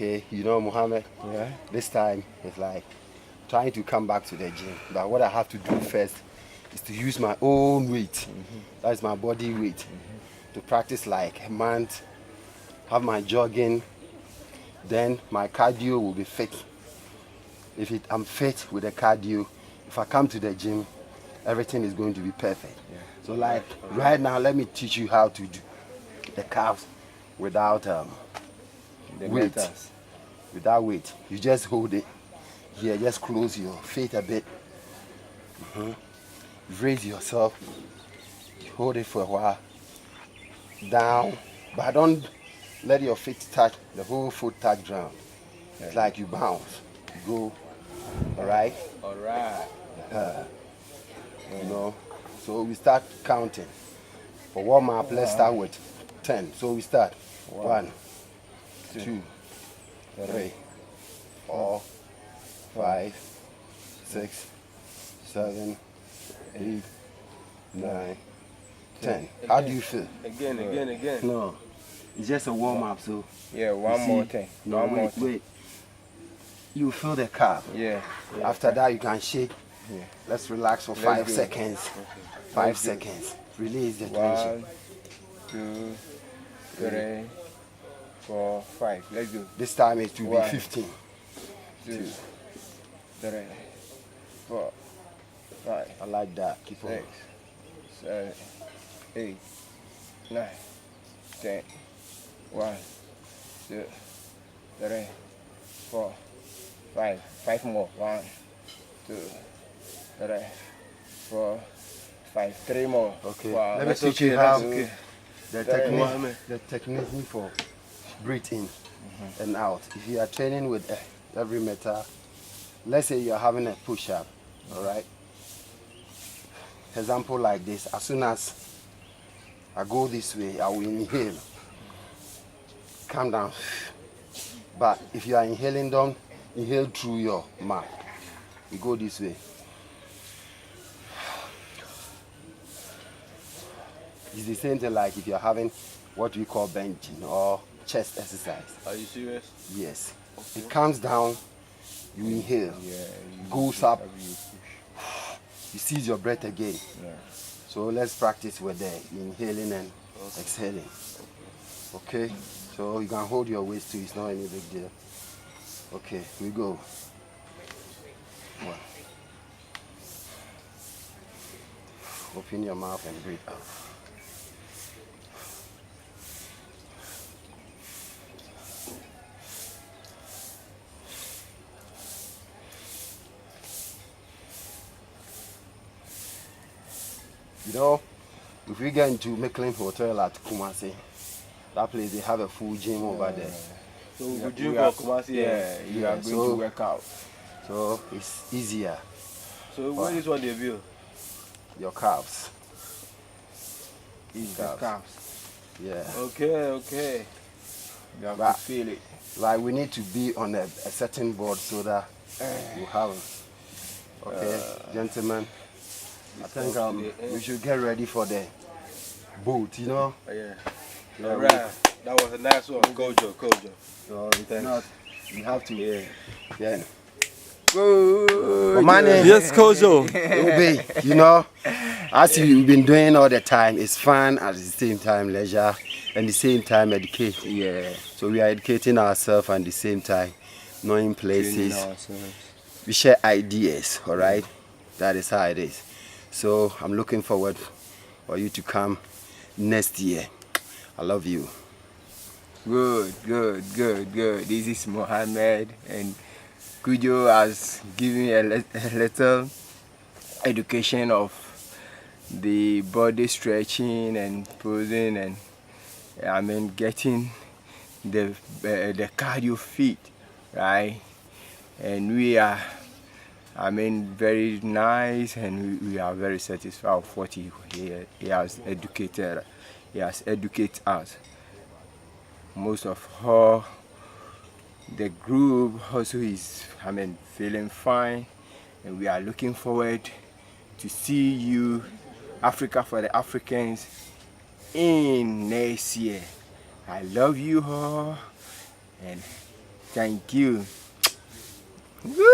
Okay, you know, Mohammed, Yeah. this time it's like trying to come back to the gym. But what I have to do first is to use my own weight. That's my body weight. To practice like a month, have my jogging, then my cardio will be fit. I'm fit with the cardio, if I come to the gym, everything is going to be perfect. Yeah. So like right now, let me teach you how to do the calves without The weight. meters. Without weight, you just hold it here, just close your feet a bit. Raise yourself, hold it for a while, down, but don't let your feet touch, the whole foot touch ground. It's like you bounce, you go, all right? All right. You know, so we start counting. For warm up, let's start with 10. So we start 1, 2, 3, 4, 5, 6, 7, 8, 9, 10. How do you feel? Again. No, it's just a warm up. So Yeah, one you more see- thing. No, One more wait, thing. wait. You feel the calf. Yeah. After that, you can shake. Yeah. Let's relax for Let's 5 go. seconds. 5 seconds. Release the tension. 1, 2, 3, 4, 5. Let's go. This time it will be 1, 15. 2, 3, 4, 5, I like that. Keep on. 6, 7, 8, 9, 10. 1, 2, 3, 4, 5. 5 more. 1, 2, 3, 4, 5. 3 more. Okay. Wow, Let me that's teach okay, you how that's okay. the technique for breathe in and out. If you are training with every meter, let's say you are having a push-up, all right? Example like this, as soon as I go this way, I will inhale. Calm down. But if you are inhaling, don't inhale through your mouth. You go this way. It's the same thing like if you're having what we call benching or chest exercise. Are you serious? Yes. It comes down, you inhale. Yeah. Goes up, you seize your breath again. Yeah. So let's practice with the inhaling and exhaling. Okay? So you can hold your waist too, it's not any big deal. Okay, we go. 1. Open your mouth and breathe out. You know, if we get into McLean Hotel at Kumasi, that place they have a full gym over there. So we gym for Kumasi. Yeah, you are going so- to work out. So it's easier. So what is what they build? Your calves. Is Calves. the calves. Yeah. Okay. You have But- to feel it. Like we need to be on a certain board so that you have. Okay, gentlemen. I think we should get ready for the boat, you know? Yeah. Yeah, All right. That was a nice one. Kojo. So it's not, you have to, yeah. Yes, Kojo. Obey, you know, as you've been doing all the time, it's fun at the same time, leisure, and the same time educate. Yeah. So we are educating ourselves and the same time knowing places. Training ourselves. We share ideas, all right? That is how it is. So I'm looking forward for you to come next year. I love you. Good. This is Mohammed, and Kojo has given a little education of the body stretching and posing, and getting the cardio fit, right? And we are very nice, and we are very satisfied with what he has educated. He has educated us. Most of all, the group also is feeling fine, and we are looking forward to see you, Africa for the Africans, in next year. I love you all, and Thank you. Woo!